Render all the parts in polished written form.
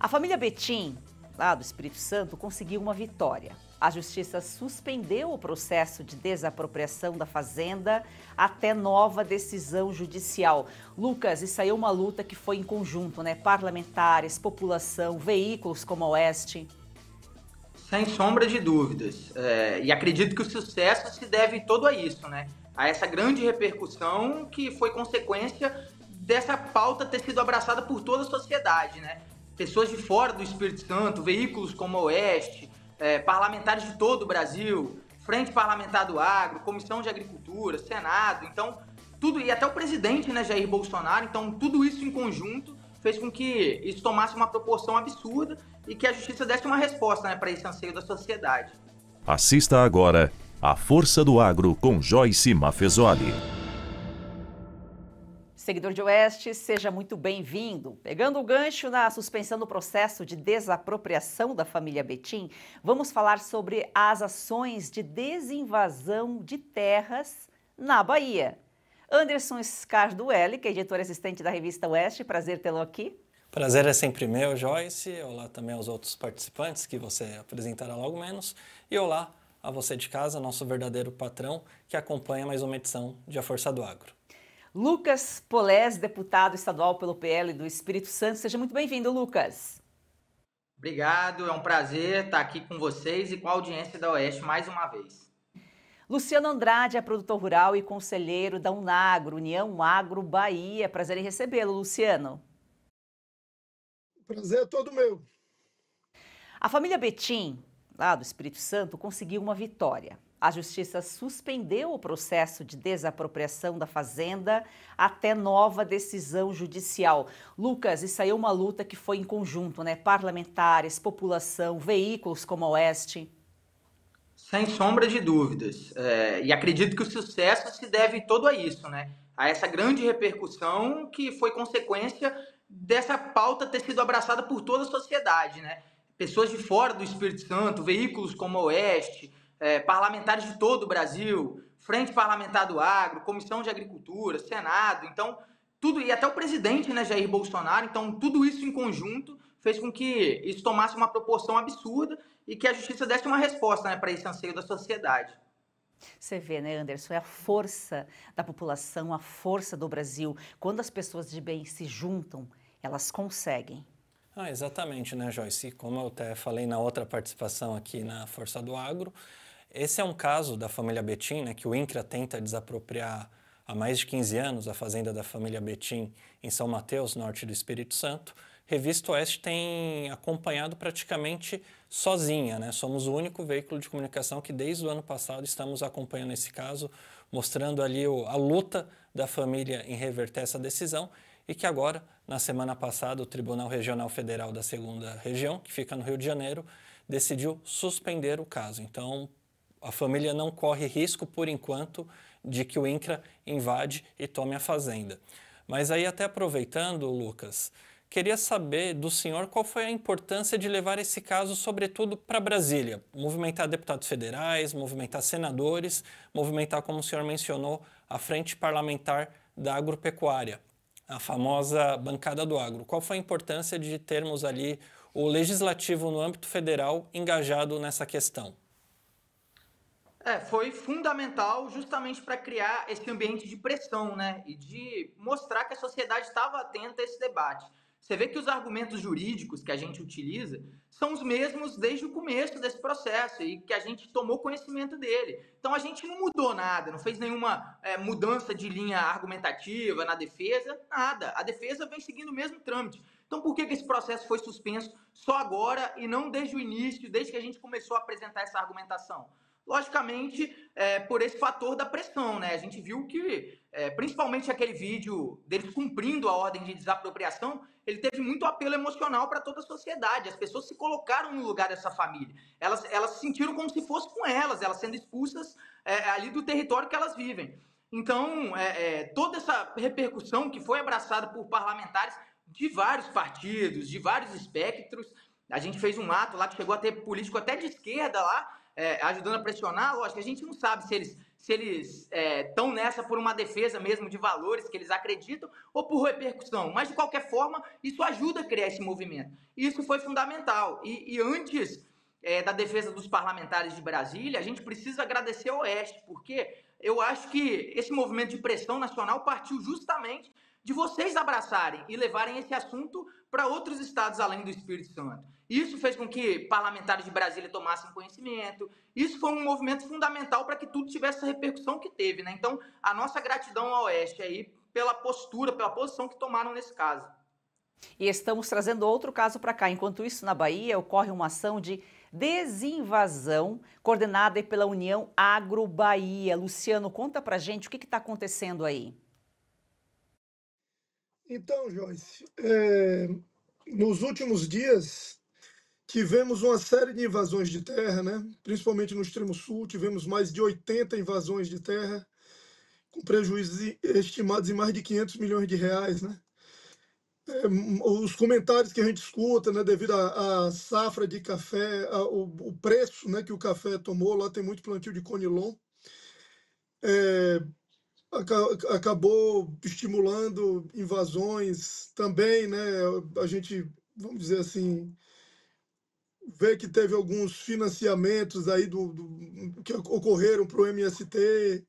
A família Betim, lá do Espírito Santo, conseguiu uma vitória. A Justiça suspendeu o processo de desapropriação da fazenda até nova decisão judicial. Lucas, isso aí é uma luta que foi em conjunto, né? Parlamentares, população, veículos como a Oeste. Sem sombra de dúvidas. E acredito que o sucesso se deve todo a isso, né? A essa grande repercussão que foi consequência dessa pauta ter sido abraçada por toda a sociedade, né? Pessoas de fora do Espírito Santo, veículos como a Oeste, parlamentares de todo o Brasil, Frente Parlamentar do Agro, Comissão de Agricultura, Senado, então, tudo, e até o presidente, né, Jair Bolsonaro, então, tudo isso em conjunto fez com que isso tomasse uma proporção absurda e que a Justiça desse uma resposta, né, para esse anseio da sociedade. Assista agora A Força do Agro com Joyce Maffezoli. Seguidor de Oeste, seja muito bem-vindo. Pegando o gancho na suspensão do processo de desapropriação da família Betim, vamos falar sobre as ações de desinvasão de terras na Bahia. Anderson Scarduelli, que é editor assistente da revista Oeste, prazer tê-lo aqui. Prazer é sempre meu, Joyce. Olá também aos outros participantes que você apresentará logo menos. E olá a você de casa, nosso verdadeiro patrão, que acompanha mais uma edição de A Força do Agro. Lucas Polés, deputado estadual pelo PL do Espírito Santo. Seja muito bem-vindo, Lucas. Obrigado, é um prazer estar aqui com vocês e com a audiência da Oeste mais uma vez. Luciano Andrade é produtor rural e conselheiro da Unagro, União Agro Bahia. Prazer em recebê-lo, Luciano. Prazer é todo meu. A família Betim, lá do Espírito Santo, conseguiu uma vitória. A Justiça suspendeu o processo de desapropriação da fazenda até nova decisão judicial. Lucas, isso aí é uma luta que foi em conjunto, né? Parlamentares, população, veículos como a Oeste. Sem sombra de dúvidas. E acredito que o sucesso se deve todo a isso, né? A essa grande repercussão que foi consequência dessa pauta ter sido abraçada por toda a sociedade, né? Pessoas de fora do Espírito Santo, veículos como a Oeste, parlamentares de todo o Brasil, Frente Parlamentar do Agro, Comissão de Agricultura, Senado, então, tudo, e até o presidente, né, Jair Bolsonaro, então, tudo isso em conjunto fez com que isso tomasse uma proporção absurda e que a Justiça desse uma resposta, né, para esse anseio da sociedade. Você vê, né, Anderson, é a força da população, a força do Brasil. Quando as pessoas de bem se juntam, elas conseguem. Exatamente, né, Joyce? Como eu até falei na outra participação aqui na Força do Agro, esse é um caso da família Betim, né, que o INCRA tenta desapropriar há mais de 15 anos a fazenda da família Betim em São Mateus, norte do Espírito Santo. Revista Oeste tem acompanhado praticamente sozinha, né? Somos o único veículo de comunicação que desde o ano passado estamos acompanhando esse caso, mostrando ali a luta da família em reverter essa decisão e que agora, na semana passada, o Tribunal Regional Federal da 2ª Região, que fica no Rio de Janeiro, decidiu suspender o caso. Então, a família não corre risco, por enquanto, de que o INCRA invade e tome a fazenda. Mas aí, até aproveitando, Lucas, queria saber do senhor qual foi a importância de levar esse caso, sobretudo, para Brasília. Movimentar deputados federais, movimentar senadores, movimentar, como o senhor mencionou, a Frente Parlamentar da Agropecuária, a famosa bancada do agro. Qual foi a importância de termos ali o legislativo no âmbito federal engajado nessa questão? Foi fundamental justamente para criar esse ambiente de pressão, né? E de mostrar que a sociedade estava atenta a esse debate. Você vê que os argumentos jurídicos que a gente utiliza são os mesmos desde o começo desse processo e que a gente tomou conhecimento dele. Então a gente não mudou nada, não fez nenhuma mudança de linha argumentativa na defesa, nada. A defesa vem seguindo o mesmo trâmite. Então por que esse processo foi suspenso só agora e não desde o início, desde que a gente começou a apresentar essa argumentação? Logicamente, por esse fator da pressão, né? A gente viu que, principalmente aquele vídeo deles cumprindo a ordem de desapropriação, ele teve muito apelo emocional para toda a sociedade. As pessoas se colocaram no lugar dessa família. Elas se sentiram como se fosse com elas sendo expulsas ali do território que elas vivem. Então, toda essa repercussão que foi abraçada por parlamentares de vários partidos, de vários espectros, a gente fez um ato lá que chegou a ter político até de esquerda lá, ajudando a pressionar, lógico, a gente não sabe se eles estão nessa por uma defesa mesmo de valores que eles acreditam ou por repercussão, mas de qualquer forma isso ajuda a criar esse movimento. E isso foi fundamental. E antes da defesa dos parlamentares de Brasília, a gente precisa agradecer ao Oeste, porque eu acho que esse movimento de pressão nacional partiu justamente de vocês abraçarem e levarem esse assunto para outros estados além do Espírito Santo. Isso fez com que parlamentares de Brasília tomassem conhecimento. Isso foi um movimento fundamental para que tudo tivesse essa repercussão que teve, né? Então, a nossa gratidão ao Oeste aí pela postura, pela posição que tomaram nesse caso. E estamos trazendo outro caso para cá. Enquanto isso, na Bahia, ocorre uma ação de desinvasão coordenada pela União Agro Bahia. Luciano, conta pra gente o que está acontecendo aí. Então, Joyce, nos últimos dias tivemos uma série de invasões de terra, né? Principalmente no extremo sul, tivemos mais de 80 invasões de terra, com prejuízos estimados em mais de 500 milhões de reais, né? Os comentários que a gente escuta, né, devido à safra de café, o preço, né, que o café tomou, lá tem muito plantio de conilon, acabou estimulando invasões também, né? A gente, vamos dizer assim, vê que teve alguns financiamentos aí que ocorreram para o MST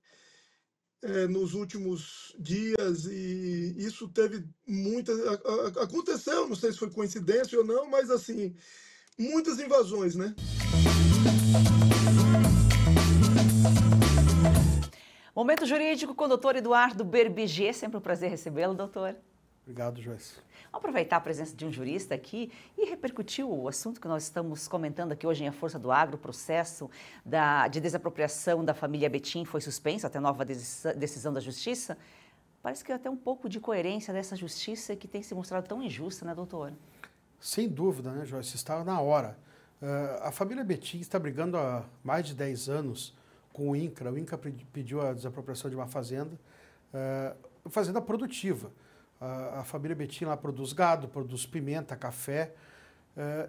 nos últimos dias, e isso teve muitas... Aconteceu, não sei se foi coincidência ou não, mas assim, muitas invasões, né? Momento Jurídico com o doutor Eduardo Berbiger. Sempre um prazer recebê-lo, doutor. Obrigado, Joyce. Vamos aproveitar a presença de um jurista aqui e repercutir o assunto que nós estamos comentando aqui hoje em A Força do Agro. O processo de desapropriação da família Betim foi suspenso até nova decisão da Justiça. Parece que até um pouco de coerência dessa Justiça que tem se mostrado tão injusta, né, doutor? Sem dúvida, né, Joyce? Estava na hora. A família Betim está brigando há mais de 10 anos com o INCRA. O INCRA pediu a desapropriação de uma fazenda produtiva. A família Betim lá produz gado, produz pimenta, café,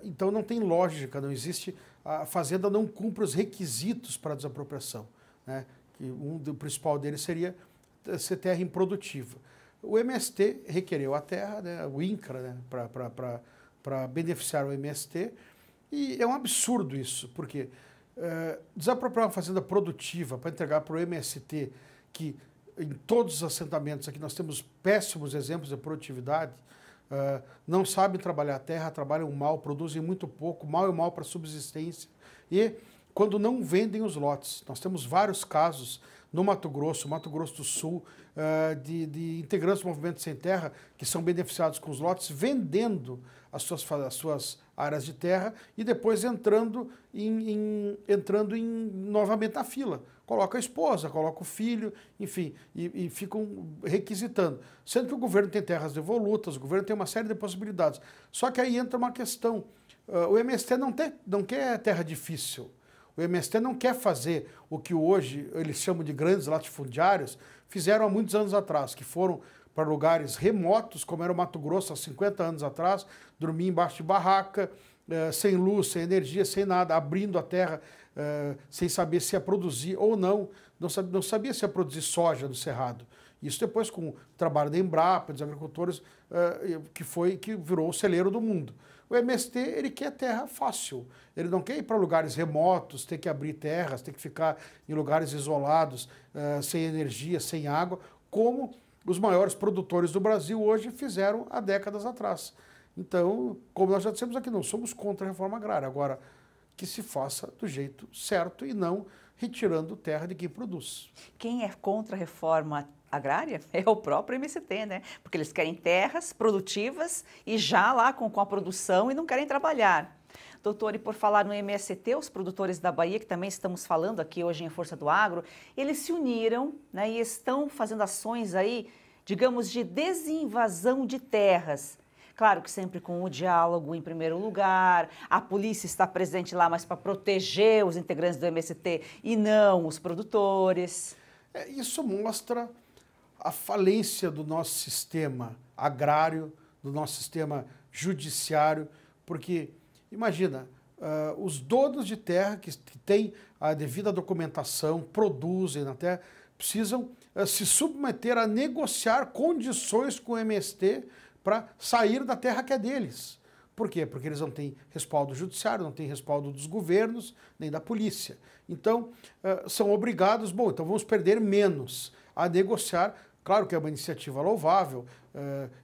então não tem lógica, não existe, a fazenda não cumpre os requisitos para a desapropriação, né? O principal deles seria ser terra improdutiva. O MST requereu a terra, né, o INCRA, né, para beneficiar o MST, e é um absurdo isso, porque desapropriar uma fazenda produtiva para entregar para o MST, que em todos os assentamentos aqui nós temos péssimos exemplos de produtividade, não sabem trabalhar a terra, trabalham mal, produzem muito pouco, mal e mal para subsistência, e quando não vendem os lotes. Nós temos vários casos no Mato Grosso do Sul, de integrantes do Movimento Sem Terra que são beneficiados com os lotes, vendendo as suas áreas de terra e depois entrando novamente na fila. Coloca a esposa, coloca o filho, enfim, e ficam requisitando. Sendo que o governo tem terras devolutas, o governo tem uma série de possibilidades. Só que aí entra uma questão. O MST não quer terra difícil. O MST não quer fazer o que hoje eles chamam de grandes latifundiários fizeram há muitos anos atrás, que foram para lugares remotos, como era o Mato Grosso há 50 anos atrás, dormir embaixo de barraca, sem luz, sem energia, sem nada, abrindo a terra, sem saber se ia produzir ou não, não sabia se ia produzir soja no Cerrado. Isso depois com o trabalho da Embrapa, dos agricultores, que virou o celeiro do mundo. O MST, ele quer terra fácil, ele não quer ir para lugares remotos, ter que abrir terras, ter que ficar em lugares isolados, sem energia, sem água, como os maiores produtores do Brasil hoje fizeram há décadas atrás. Então, como nós já dissemos aqui, não somos contra a reforma agrária, agora que se faça do jeito certo e não retirando terra de quem produz. Quem é contra a reforma agrária é o próprio MST, né? Porque eles querem terras produtivas e já lá com a produção e não querem trabalhar. Doutor, e por falar no MST, os produtores da Bahia, que também estamos falando aqui hoje em Força do Agro, eles se uniram, né, e estão fazendo ações aí, digamos, de desinvasão de terras. Claro que sempre com o diálogo em primeiro lugar, a polícia está presente lá, mas para proteger os integrantes do MST e não os produtores. Isso mostra a falência do nosso sistema agrário, do nosso sistema judiciário, porque, imagina, os donos de terra que têm a devida documentação, produzem na terra, precisam se submeter a negociar condições com o MST para sair da terra que é deles. Por quê? Porque eles não têm respaldo judiciário, não têm respaldo dos governos, nem da polícia. Então, são obrigados, bom, então vamos perder menos a negociar. Claro que é uma iniciativa louvável,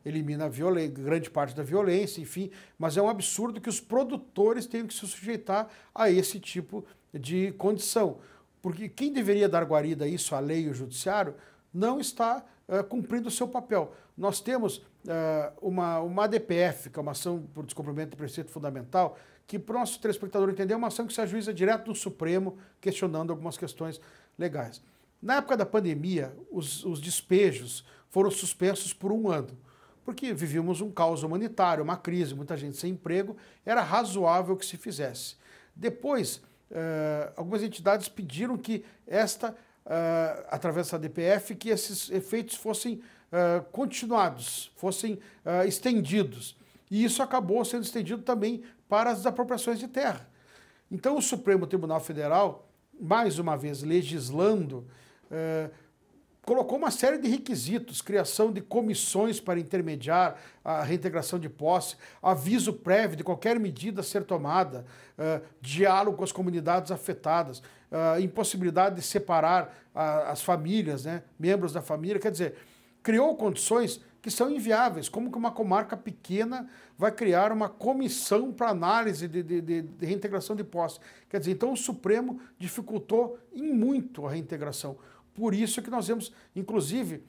elimina grande parte da violência, enfim, mas é um absurdo que os produtores tenham que se sujeitar a esse tipo de condição. Porque quem deveria dar guarida a isso, a lei e o judiciário, não está cumprindo o seu papel. Nós temos uma ADPF, que é uma ação por descumprimento de preceito fundamental, que, para o nosso telespectador entender, é uma ação que se ajuiza direto do Supremo, questionando algumas questões legais. Na época da pandemia, os despejos foram suspensos por 1 ano, porque vivíamos um caos humanitário, uma crise, muita gente sem emprego, era razoável que se fizesse. Depois, algumas entidades pediram que através da DPF, que esses efeitos fossem continuados, fossem estendidos. E isso acabou sendo estendido também para as desapropriações de terra. Então o Supremo Tribunal Federal, mais uma vez legislando, colocou uma série de requisitos, criação de comissões para intermediar a reintegração de posse, aviso prévio de qualquer medida a ser tomada, diálogo com as comunidades afetadas, impossibilidade de separar as famílias, né, membros da família, quer dizer, criou condições que são inviáveis. Como que uma comarca pequena vai criar uma comissão para análise de reintegração de posse? Quer dizer, então o Supremo dificultou em muito a reintegração. Por isso que nós vemos, inclusive,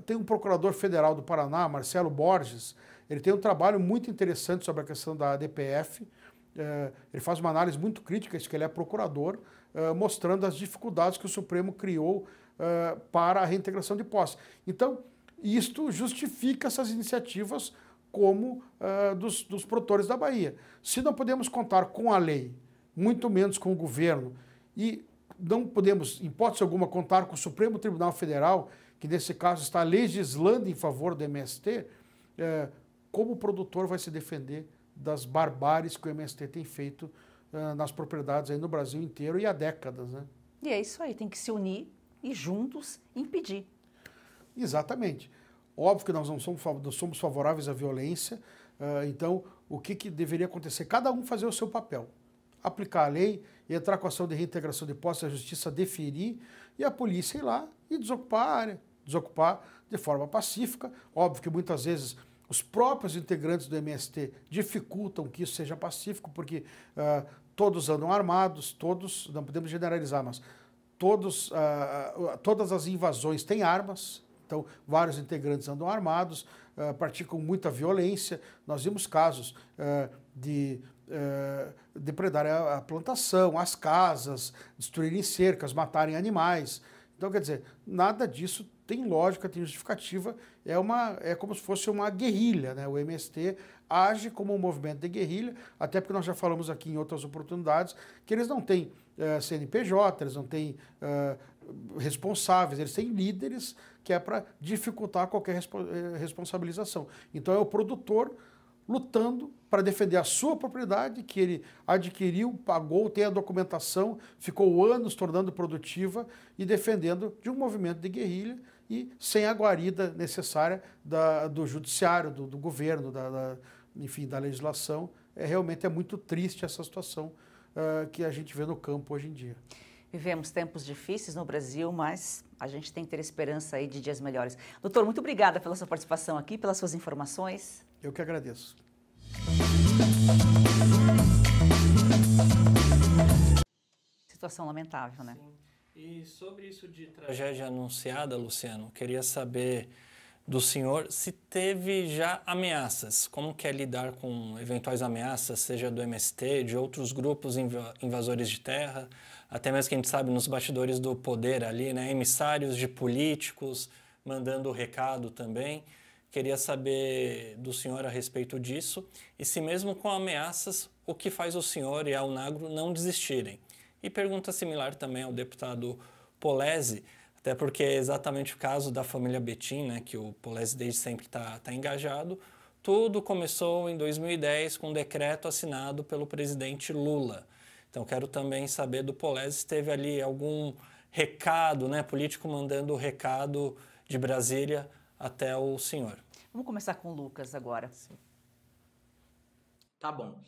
tem um procurador federal do Paraná, Marcelo Borges, ele tem um trabalho muito interessante sobre a questão da ADPF, ele faz uma análise muito crítica, isso que ele é procurador, mostrando as dificuldades que o Supremo criou para a reintegração de posse. Então, isto justifica essas iniciativas como dos produtores da Bahia. Se não podemos contar com a lei, muito menos com o governo, e não podemos, em hipótese alguma, contar com o Supremo Tribunal Federal, que nesse caso está legislando em favor do MST, como o produtor vai se defender das barbáries que o MST tem feito nas propriedades aí no Brasil inteiro e há décadas, né? E é isso aí, tem que se unir e juntos impedir. Exatamente. Óbvio que nós não somos favoráveis à violência, então o que deveria acontecer? Cada um fazer o seu papel. Aplicar a lei, entrar com a ação de reintegração de posse, a justiça deferir e a polícia ir lá e desocupar a área, desocupar de forma pacífica. Óbvio que muitas vezes os próprios integrantes do MST dificultam que isso seja pacífico, porque todos andam armados, todos, não podemos generalizar, mas todas as invasões têm armas, então vários integrantes andam armados, praticam muita violência. Nós vimos casos de depredarem a plantação, as casas, destruírem cercas, matarem animais. Então, quer dizer, nada disso tem lógica, tem justificativa, é como se fosse uma guerrilha, né? O MST age como um movimento de guerrilha, até porque nós já falamos aqui em outras oportunidades que eles não têm CNPJ, eles não têm responsáveis, eles têm líderes, que é para dificultar qualquer responsabilização. Então é o produtor lutando para defender a sua propriedade, que ele adquiriu, pagou, tem a documentação, ficou anos tornando produtiva e defendendo de um movimento de guerrilha e sem a guarida necessária do judiciário, do governo, enfim, da legislação. Realmente é muito triste essa situação que a gente vê no campo hoje em dia. Vivemos tempos difíceis no Brasil, mas a gente tem que ter esperança aí de dias melhores. Doutor, muito obrigada pela sua participação aqui, pelas suas informações. Eu que agradeço. Situação lamentável, né? Sim. E sobre isso de tragédia anunciada, Luciano, queria saber do senhor se teve já ameaças. Como que é lidar com eventuais ameaças, seja do MST, de outros grupos invasores de terra, até mesmo que a gente sabe nos bastidores do poder ali, né, emissários de políticos mandando recado também. Queria saber do senhor a respeito disso e se mesmo com ameaças, o que faz o senhor e a Unagro não desistirem. E pergunta similar também ao deputado Polezi, até porque é exatamente o caso da família Betim, né, que o Polezi desde sempre está engajado. tudo começou em 2010 com um decreto assinado pelo presidente Lula. Então, quero também saber do Polezi se teve ali algum recado, né, político mandando o recado de Brasília até o senhor. Vamos começar com o Lucas agora. Tá bom.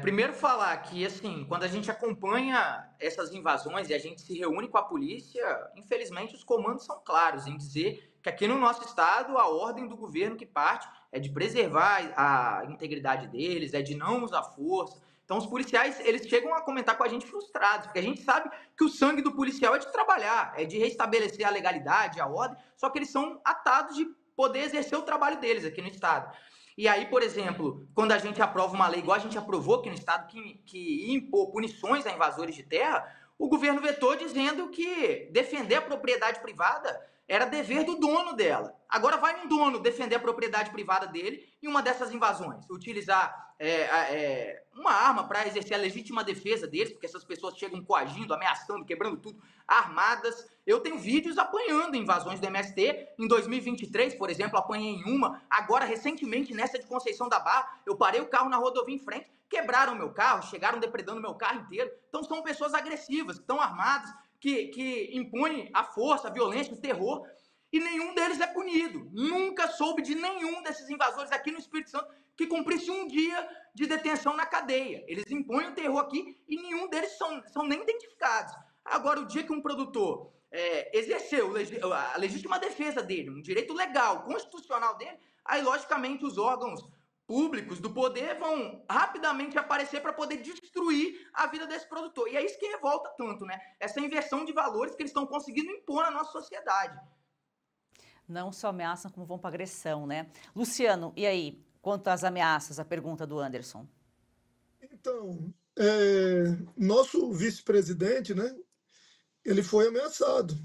Primeiro falar que, assim, quando a gente acompanha essas invasões e a gente se reúne com a polícia, infelizmente os comandos são claros em dizer que aqui no nosso estado a ordem do governo que parte é de preservar a integridade deles, é de não usar força. Então os policiais, eles chegam a comentar com a gente frustrados, porque a gente sabe que o sangue do policial é de trabalhar, é de restabelecer a legalidade, a ordem, só que eles são atados de poder exercer o trabalho deles aqui no estado. E aí, por exemplo, quando a gente aprova uma lei igual a gente aprovou aqui no estado, que ia impor punições a invasores de terra, o governo vetou dizendo que defender a propriedade privada era dever do dono dela. Agora vai um dono defender a propriedade privada dele em uma dessas invasões, utilizar uma arma para exercer a legítima defesa deles, porque essas pessoas chegam coagindo, ameaçando, quebrando tudo, armadas. Eu tenho vídeos apanhando invasões do MST. Em 2023, por exemplo, apanhei em uma. Agora, recentemente, nessa de Conceição da Barra, eu parei o carro na rodovia em frente, quebraram meu carro, chegaram depredando meu carro inteiro. Então são pessoas agressivas, que estão armadas, que impõem a força, a violência, o terror, e nenhum deles é punido. Nunca soube de nenhum desses invasores aqui no Espírito Santo que cumprisse um dia de detenção na cadeia. Eles impõem o terror aqui e nenhum deles são nem identificados. Agora, o dia que um produtor exerceu a legítima defesa dele, um direito legal, constitucional dele, aí, logicamente, os órgãos públicos do poder vão rapidamente aparecer para poder destruir a vida desse produtor. E é isso que revolta tanto, né? Essa inversão de valores que eles estão conseguindo impor na nossa sociedade. Não só ameaçam, como vão para agressão, né? Luciano, e aí? Quanto às ameaças, a pergunta do Anderson. Então, nosso vice-presidente, né? Ele foi ameaçado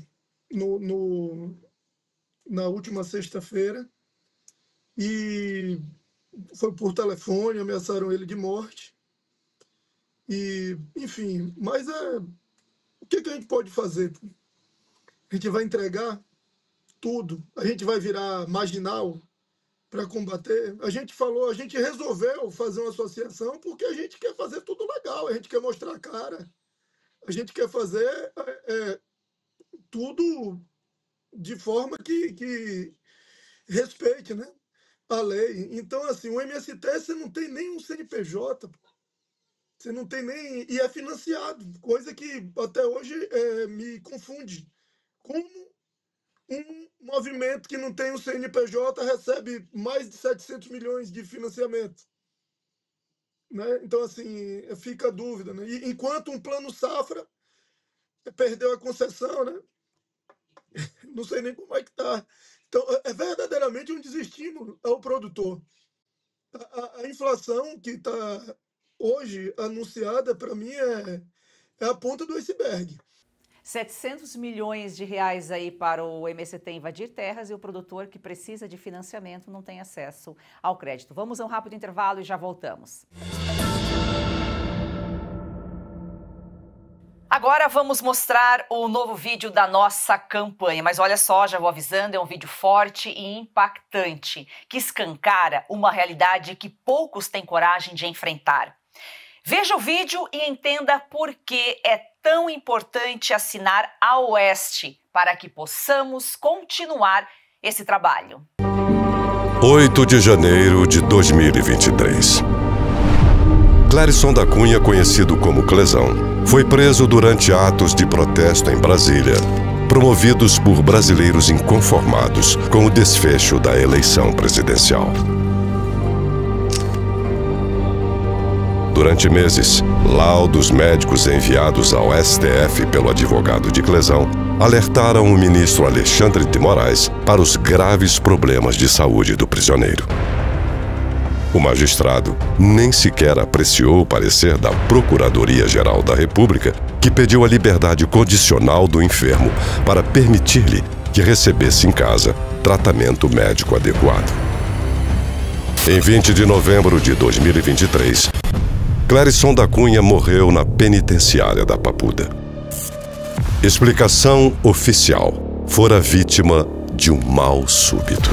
na última sexta-feira e foi por telefone, ameaçaram ele de morte. E, enfim, mas o que a gente pode fazer? A gente vai entregar tudo? A gente vai virar marginal para combater? A gente resolveu fazer uma associação porque a gente quer fazer tudo legal, a gente quer mostrar a cara, a gente quer fazer tudo de forma que respeite, né, a lei. Então, assim, o MST, você não tem nem um CNPJ, você não tem nem... E é financiado, coisa que até hoje me confunde. Como um movimento que não tem um CNPJ recebe mais de 700 milhões de financiamento, né? Então, assim, fica a dúvida, né? E enquanto um plano safra perdeu a concessão, né? Não sei nem como é que está. Então, é verdadeiramente um desestímulo ao produtor. A inflação que está hoje anunciada, para mim, é a ponta do iceberg. 700 milhões de reais aí para o MST invadir terras e o produtor que precisa de financiamento não tem acesso ao crédito. Vamos a um rápido intervalo e já voltamos. Agora vamos mostrar o novo vídeo da nossa campanha, mas olha só, já vou avisando, é um vídeo forte e impactante, que escancara uma realidade que poucos têm coragem de enfrentar. Veja o vídeo e entenda por que é tão importante assinar a Oeste para que possamos continuar esse trabalho. 8 de janeiro de 2023. Clérisson da Cunha, conhecido como Clezão, foi preso durante atos de protesto em Brasília, promovidos por brasileiros inconformados com o desfecho da eleição presidencial. Durante meses, laudos médicos enviados ao STF pelo advogado de Clezão alertaram o ministro Alexandre de Moraes para os graves problemas de saúde do prisioneiro. O magistrado nem sequer apreciou o parecer da Procuradoria-Geral da República, que pediu a liberdade condicional do enfermo para permitir-lhe que recebesse em casa tratamento médico adequado. Em 20 de novembro de 2023, Clérisson da Cunha morreu na penitenciária da Papuda. Explicação oficial: fora vítima de um mal súbito.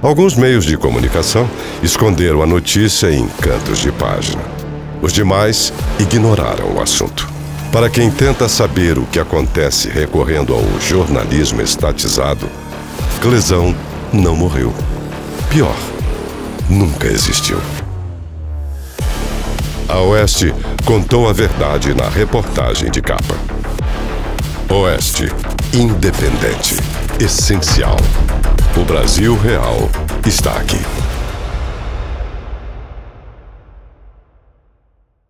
Alguns meios de comunicação esconderam a notícia em cantos de página. Os demais ignoraram o assunto. Para quem tenta saber o que acontece recorrendo ao jornalismo estatizado, Clesão não morreu. Pior, nunca existiu. A Oeste contou a verdade na reportagem de capa. Oeste, independente, essencial. O Brasil real está aqui.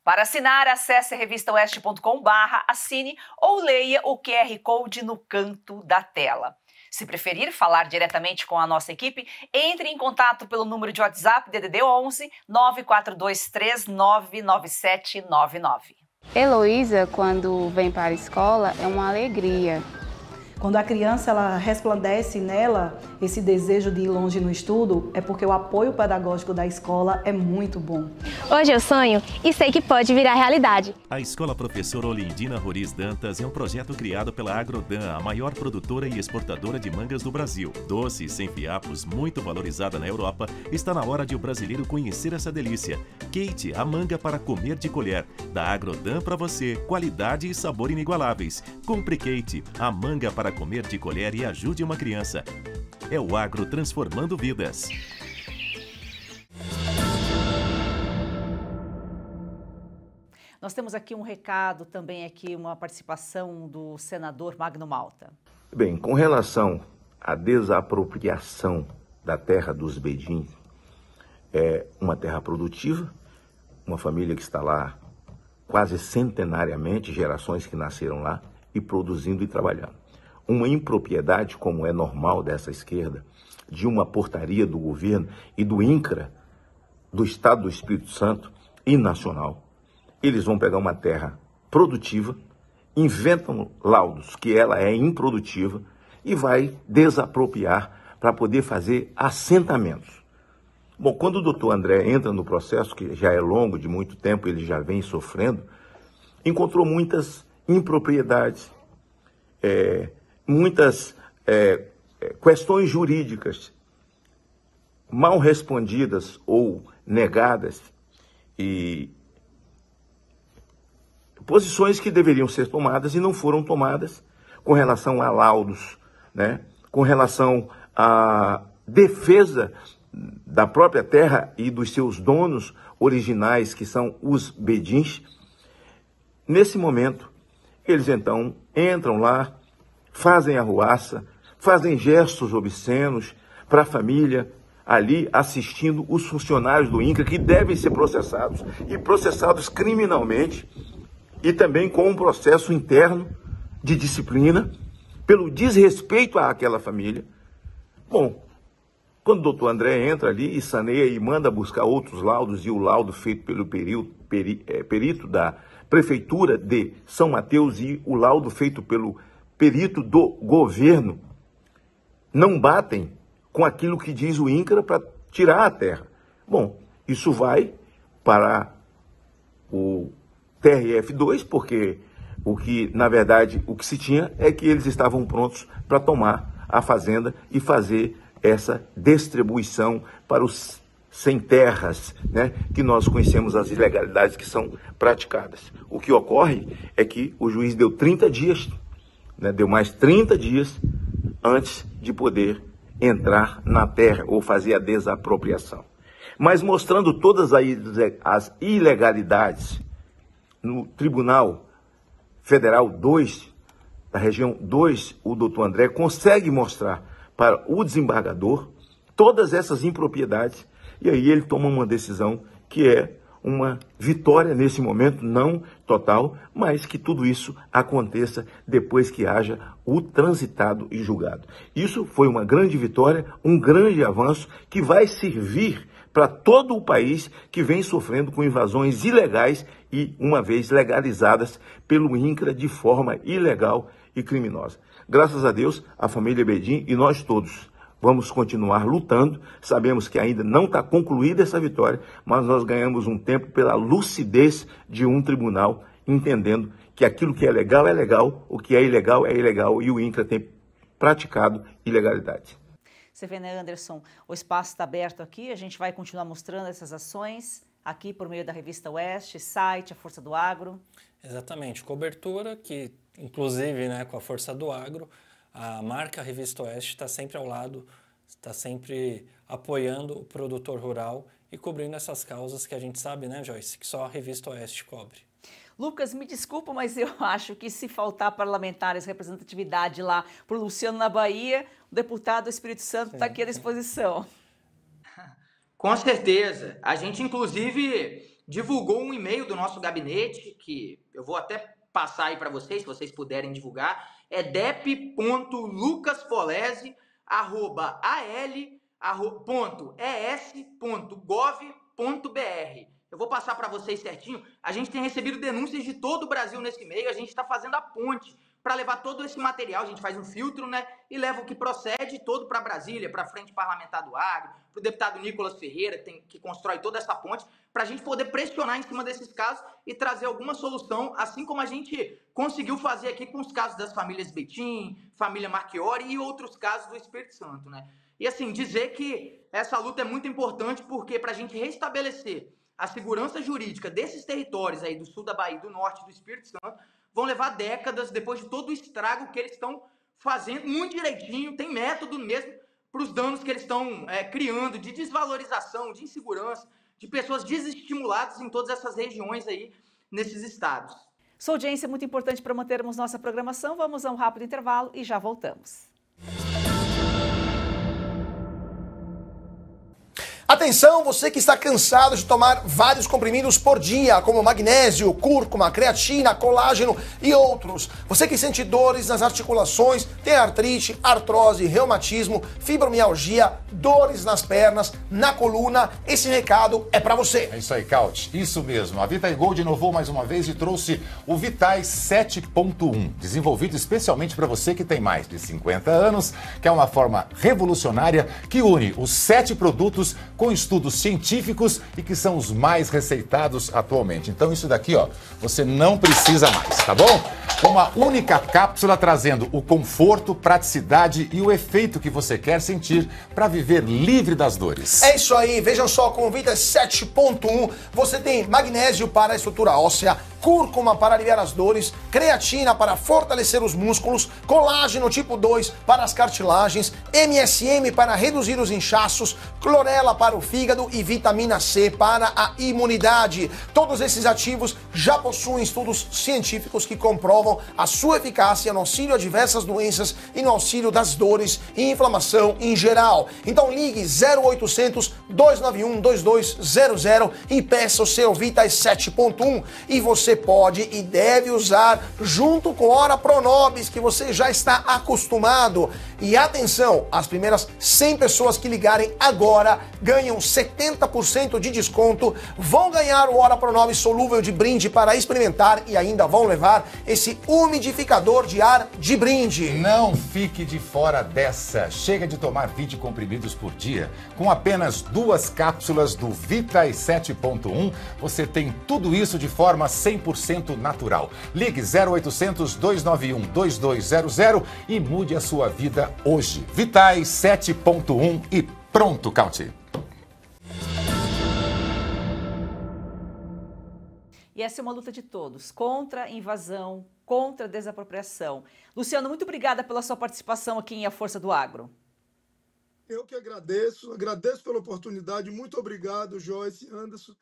Para assinar, acesse revistaoeste.com/assine ou leia o QR Code no canto da tela. Se preferir falar diretamente com a nossa equipe, entre em contato pelo número de WhatsApp DDD 11 942399799. Heloísa, quando vem para a escola, é uma alegria. Quando a criança ela resplandece nela esse desejo de ir longe no estudo, é porque o apoio pedagógico da escola é muito bom. Hoje eu sonho e sei que pode virar realidade. A Escola Professora Olindina Roriz Dantas é um projeto criado pela Agrodan, a maior produtora e exportadora de mangas do Brasil. Doce, sem fiapos, muito valorizada na Europa, está na hora de o brasileiro conhecer essa delícia. Kate, a manga para comer de colher. Da Agrodan para você, qualidade e sabor inigualáveis. Compre Kate, a manga para comer de colher e ajude uma criança. É o agro transformando vidas. Nós temos aqui um recado, também aqui uma participação do senador Magno Malta. Bem, com relação à desapropriação da terra dos bedins, é uma terra produtiva, uma família que está lá quase centenariamente, gerações que nasceram lá e produzindo e trabalhando. Uma impropriedade, como é normal dessa esquerda, de uma portaria do governo e do INCRA, do Estado do Espírito Santo e nacional. Eles vão pegar uma terra produtiva, inventam laudos que ela é improdutiva e vai desapropriar para poder fazer assentamentos. Bom, quando o doutor André entra no processo, que já é longo, de muito tempo, ele já vem sofrendo, encontrou muitas impropriedades, muitas questões jurídicas mal respondidas ou negadas e posições que deveriam ser tomadas e não foram tomadas com relação a laudos, né? Com relação à defesa da própria terra e dos seus donos originais, que são os bedins. Nesse momento, eles então entram lá, fazem arruaça, fazem gestos obscenos para a família ali assistindo os funcionários do INCRA, que devem ser processados, e processados criminalmente, e também com um processo interno de disciplina, pelo desrespeito àquela família. Bom, quando o doutor André entra ali e saneia e manda buscar outros laudos, e o laudo feito pelo perito da Prefeitura de São Mateus e o laudo feito pelo perito do governo, não batem com aquilo que diz o INCRA para tirar a terra. Bom, isso vai para o TRF2, porque na verdade, o que se tinha é que eles estavam prontos para tomar a fazenda e fazer essa distribuição para os sem terras, né, que nós conhecemos as ilegalidades que são praticadas. O que ocorre é que o juiz deu 30 dias, né, deu mais 30 dias antes de poder entrar na terra ou fazer a desapropriação. Mas mostrando todas as ilegalidades no Tribunal Federal 2, da região 2, o doutor André consegue mostrar para o desembargador todas essas impropriedades, e aí ele toma uma decisão que é uma vitória nesse momento, não total, mas que tudo isso aconteça depois que haja o transitado e julgado. Isso foi uma grande vitória, um grande avanço que vai servir para todo o país que vem sofrendo com invasões ilegais e, uma vez legalizadas pelo INCRA de forma ilegal e criminosa. Graças a Deus, a família Bedin e nós todos vamos continuar lutando. Sabemos que ainda não está concluída essa vitória, mas nós ganhamos um tempo pela lucidez de um tribunal, entendendo que aquilo que é legal, o que é ilegal e o INCRA tem praticado ilegalidade. Você vê, né, Anderson, o espaço está aberto aqui, a gente vai continuar mostrando essas ações aqui por meio da Revista Oeste, site, a Força do Agro. Exatamente, cobertura que, inclusive, né, com a Força do Agro, a marca Revista Oeste está sempre ao lado, está sempre apoiando o produtor rural e cobrindo essas causas que a gente sabe, né, Joyce, que só a Revista Oeste cobre. Lucas, me desculpa, mas eu acho que se faltar parlamentares, representatividade lá para o Luciano na Bahia, o deputado do Espírito Santo está aqui à disposição. Com certeza. A gente, inclusive, divulgou um e-mail do nosso gabinete, que eu vou até passar aí para vocês, se vocês puderem divulgar, é dep.lucasfolese@es.gov.br. Eu vou passar para vocês certinho. A gente tem recebido denúncias de todo o Brasil nesse e-mail, a gente está fazendo a ponte para levar todo esse material, a gente faz um filtro, né, e leva o que procede todo para Brasília, para a Frente Parlamentar do Agro, para o deputado Nicolas Ferreira, que constrói toda essa ponte, para a gente poder pressionar em cima desses casos e trazer alguma solução, assim como a gente conseguiu fazer aqui com os casos das famílias Betim, família Marchiori e outros casos do Espírito Santo, né? E assim, dizer que essa luta é muito importante porque para a gente restabelecer a segurança jurídica desses territórios aí do sul da Bahia, do norte do Espírito Santo, vão levar décadas depois de todo o estrago que eles estão fazendo muito direitinho, tem método mesmo para os danos que eles estão criando de desvalorização, de insegurança, de pessoas desestimuladas em todas essas regiões aí, nesses estados. Sua audiência é muito importante para mantermos nossa programação. Vamos a um rápido intervalo e já voltamos. Atenção, você que está cansado de tomar vários comprimidos por dia, como magnésio, cúrcuma, creatina, colágeno e outros. Você que sente dores nas articulações, tem artrite, artrose, reumatismo, fibromialgia, dores nas pernas, na coluna, esse recado é para você. É isso aí, Caut. Isso mesmo. A Vitae Gold inovou mais uma vez e trouxe o Vitais 7.1, desenvolvido especialmente para você que tem mais de 50 anos, que é uma forma revolucionária que une os 7 produtos com estudos científicos e que são os mais receitados atualmente. Então isso daqui, ó, você não precisa mais, tá bom? Uma única cápsula trazendo o conforto, praticidade e o efeito que você quer sentir para viver livre das dores. É isso aí, vejam só, com o Vitas 7.1 você tem magnésio para a estrutura óssea, cúrcuma para aliviar as dores, creatina para fortalecer os músculos, colágeno tipo 2 para as cartilagens, MSM para reduzir os inchaços, clorela para o fígado e vitamina C para a imunidade. Todos esses ativos já possuem estudos científicos que comprovam a sua eficácia no auxílio a diversas doenças e no auxílio das dores e inflamação em geral. Então ligue 0800 291 2200 e peça o seu Vitas 7.1 e você pode e deve usar junto com Ora Pronobis, que você já está acostumado. E atenção, as primeiras 100 pessoas que ligarem agora ganham 70% de desconto, vão ganhar o Ora Pronobis solúvel de brinde para experimentar e ainda vão levar esse umidificador de ar de brinde. Não fique de fora dessa. Chega de tomar 20 comprimidos por dia. Com apenas 2 cápsulas do Vitas 7.1, você tem tudo isso de forma 100% natural. Ligue 0800 291 2200 e mude a sua vida hoje. Vitas 7.1 e pronto, Caut. E essa é uma luta de todos, contra a invasão, contra a desapropriação. Luciano, muito obrigada pela sua participação aqui em A Força do Agro. Eu que agradeço pela oportunidade. Muito obrigado, Joyce, Anderson,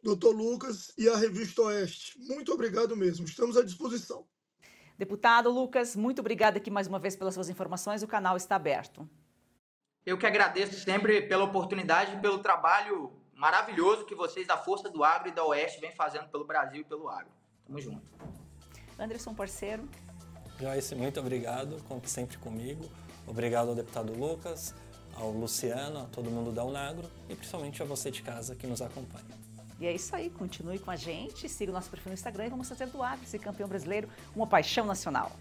Dr. Lucas e a Revista Oeste. Muito obrigado mesmo, estamos à disposição. Deputado Lucas, muito obrigada aqui mais uma vez pelas suas informações, o canal está aberto. Eu que agradeço sempre pela oportunidade e pelo trabalho maravilhoso que vocês da Força do Agro e da Oeste vêm fazendo pelo Brasil e pelo agro. Tamo junto. Anderson, parceiro. Joyce, muito obrigado, conte sempre comigo. Obrigado ao deputado Lucas, ao Luciano, a todo mundo da Unagro e principalmente a você de casa que nos acompanha. E é isso aí, continue com a gente, siga o nosso perfil no Instagram e vamos fazer do agro, esse campeão brasileiro, uma paixão nacional.